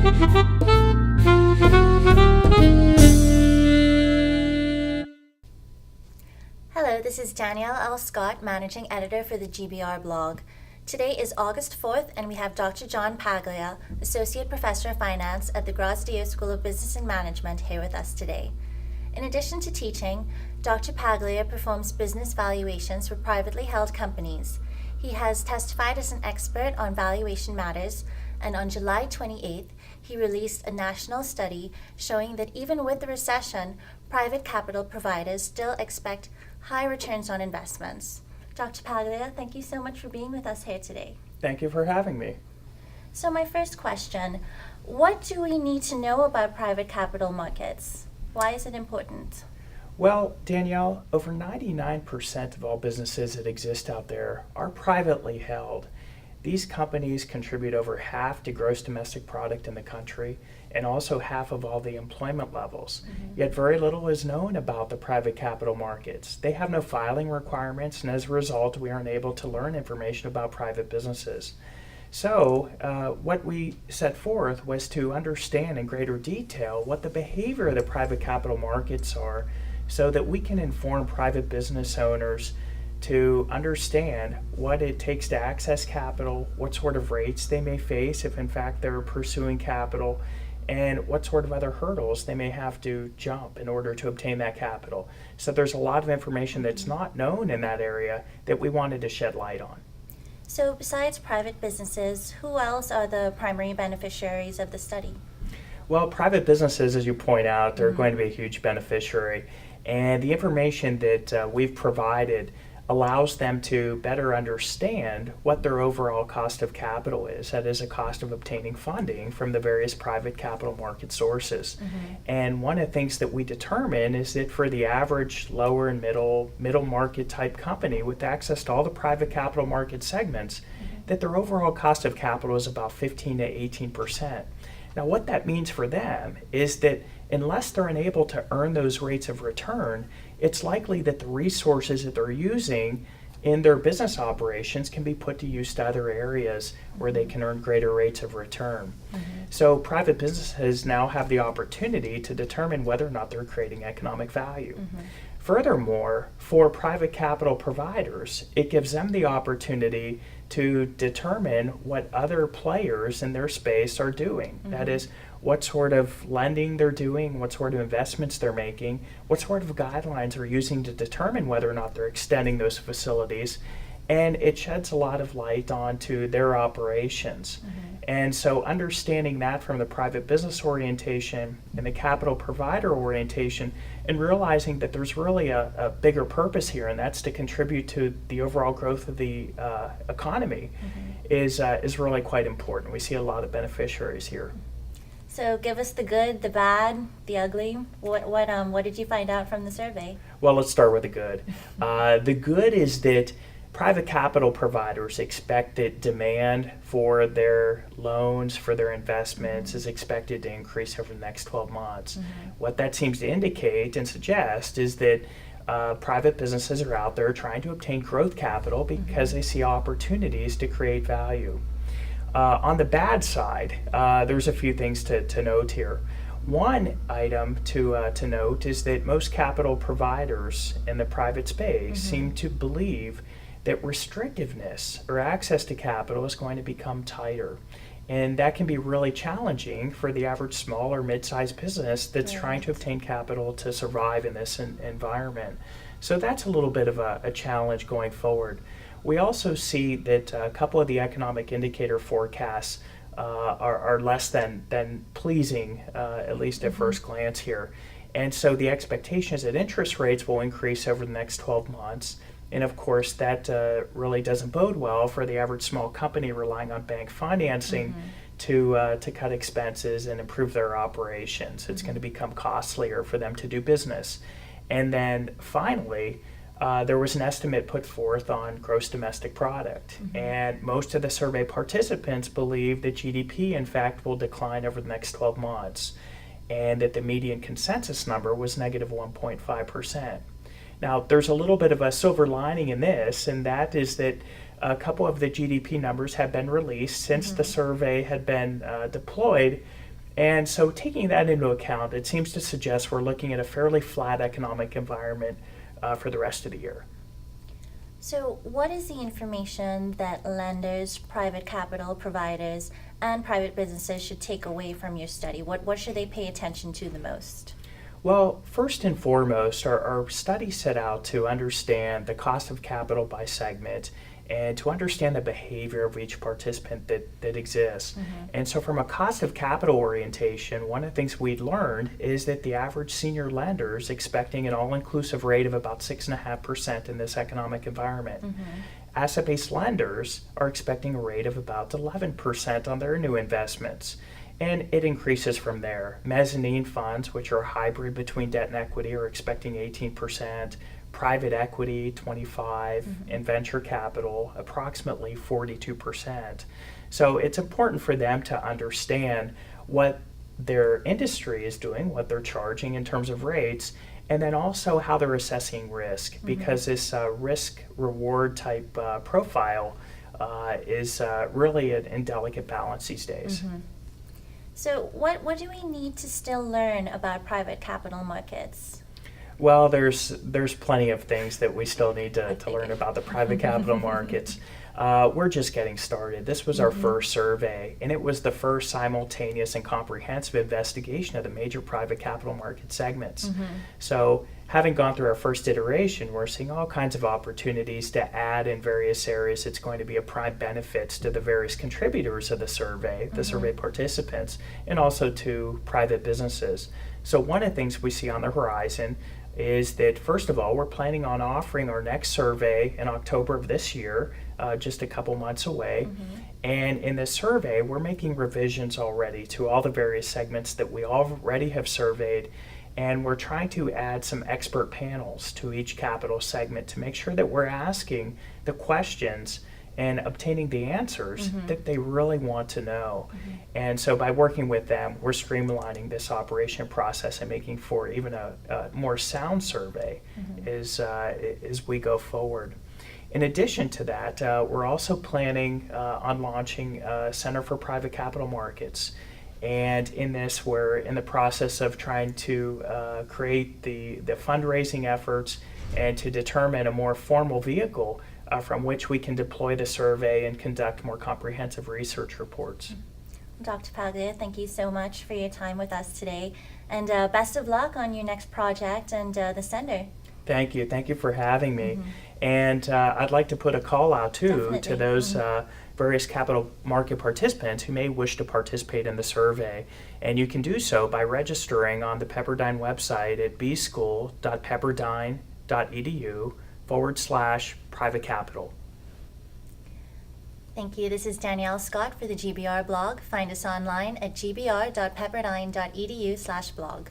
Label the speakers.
Speaker 1: Hello, this is Danielle L. Scott, Managing Editor for the GBR blog. Today is August 4th, and we have Dr. John Paglia, Associate Professor of Finance at the Graziadio School of Business and Management, here with us today. In addition to teaching, Dr. Paglia performs business valuations for privately held companies. He has testified as an expert on valuation matters, and on July 28th, he released a national study showing that even with the recession, private capital providers still expect high returns on investments. Dr. Paglia, thank you so much for being with us here today.
Speaker 2: Thank you for having me.
Speaker 1: So my first question, what do we need to know about private capital markets? Why is it important?
Speaker 2: Well, Danielle, over 99% of all businesses that exist out there are privately held. These companies contribute over half to gross domestic product in the country and also half of all the employment levels. Yet very little is known about the private capital markets. They have no filing requirements, and as a result, we aren't able to learn information about private businesses. So what we set forth was to understand in greater detail what the behavior of the private capital markets are so that we can inform private business owners to understand what it takes to access capital, what sort of rates they may face if in fact they're pursuing capital, and what sort of other hurdles they may have to jump in order to obtain that capital. So there's a lot of information that's not known in that area that we wanted to shed light on.
Speaker 1: So besides private businesses, who else are the primary beneficiaries of the study?
Speaker 2: Well, private businesses, as you point out, are going to be a huge beneficiary. And the information that we've provided allows them to better understand what their overall cost of capital is. That is a cost of obtaining funding from the various private capital market sources. And one of the things that we determine is that for the average lower and middle market type company with access to all the private capital market segments, that their overall cost of capital is about 15 to 18%. Now what that means for them is that unless they're unable to earn those rates of return, it's likely that the resources that they're using in their business operations can be put to use to other areas where they can earn greater rates of return. So private businesses now have the opportunity to determine whether or not they're creating economic value. Furthermore, for private capital providers, it gives them the opportunity to determine what other players in their space are doing. That is, what sort of lending they're doing, what sort of investments they're making, what sort of guidelines they're using to determine whether or not they're extending those facilities. And it sheds a lot of light onto their operations. And so understanding that from the private business orientation and the capital provider orientation, and realizing that there's really a bigger purpose here, and that's to contribute to the overall growth of the economy, is really quite important. We see a lot of beneficiaries here.
Speaker 1: So give us the good, the bad, the ugly. What did you find out from the survey?
Speaker 2: Well, let's start with the good. The good is that private capital providers expect that demand for their loans, for their investments, is expected to increase over the next 12 months. What that seems to indicate and suggest is that private businesses are out there trying to obtain growth capital because they see opportunities to create value. On the bad side, there's a few things to note here. One item to note is that most capital providers in the private space seem to believe that restrictiveness or access to capital is going to become tighter. And that can be really challenging for the average small or mid-sized business that's trying to obtain capital to survive in this environment. So that's a little bit of a challenge going forward. We also see that a couple of the economic indicator forecasts are less than pleasing, at least at first glance here. And so the expectation is that interest rates will increase over the next 12 months. And of course, that really doesn't bode well for the average small company relying on bank financing to cut expenses and improve their operations. It's going to become costlier for them to do business. And then finally, there was an estimate put forth on gross domestic product. And most of the survey participants believe that GDP, in fact, will decline over the next 12 months. And that the median consensus number was negative 1.5%. Now, there's a little bit of a silver lining in this, and that is that a couple of the GDP numbers have been released since the survey had been deployed, And so taking that into account, it seems to suggest we're looking at a fairly flat economic environment for the rest of the year.
Speaker 1: So, what is the information that lenders, private capital providers, and private businesses should take away from your study? What should they pay attention to the most?
Speaker 2: Well, first and foremost, our study set out to understand the cost of capital by segment and to understand the behavior of each participant that exists. And so from a cost of capital orientation, one of the things we'd learned is that the average senior lender is expecting an all-inclusive rate of about 6.5% in this economic environment. Asset-based lenders are expecting a rate of about 11% on their new investments. And it increases from there. Mezzanine funds, which are a hybrid between debt and equity, are expecting 18%. Private equity, 25%, and venture capital, approximately 42%. So it's important for them to understand what their industry is doing, what they're charging in terms of rates, and then also how they're assessing risk, because this risk-reward type profile is really an indelicate balance these days.
Speaker 1: So what do we need to still learn about private capital markets?
Speaker 2: Well, there's plenty of things that we still need to learn about the private capital markets. We're just getting started. This was our first survey, and it was the first simultaneous and comprehensive investigation of the major private capital market segments. So having gone through our first iteration, we're seeing all kinds of opportunities to add in various areas. It's going to be a prime benefits to the various contributors of the survey participants, and also to private businesses. So one of the things we see on the horizon is that, first of all, we're planning on offering our next survey in October of this year, just a couple months away. And in this survey, we're making revisions already to all the various segments that we already have surveyed. And we're trying to add some expert panels to each capital segment to make sure that we're asking the questions and obtaining the answers that they really want to know. And so by working with them, we're streamlining this operation process and making for even a more sound survey as we go forward. In addition to that, we're also planning on launching a Center for Private Capital Markets. And in this, we're in the process of trying to create the fundraising efforts and to determine a more formal vehicle from which we can deploy the survey and conduct more comprehensive research reports.
Speaker 1: Dr. Paglia, thank you so much for your time with us today, and best of luck on your next project and the center.
Speaker 2: Thank you. Thank you for having me. And I'd like to put a call out, too,
Speaker 1: Definitely.
Speaker 2: to those various capital market participants who may wish to participate in the survey. And you can do so by registering on the Pepperdine website at bschool.pepperdine.edu/private capital.
Speaker 1: Thank you. This is Danielle Scott for the GBR blog. Find us online at gbr.pepperdine.edu/blog.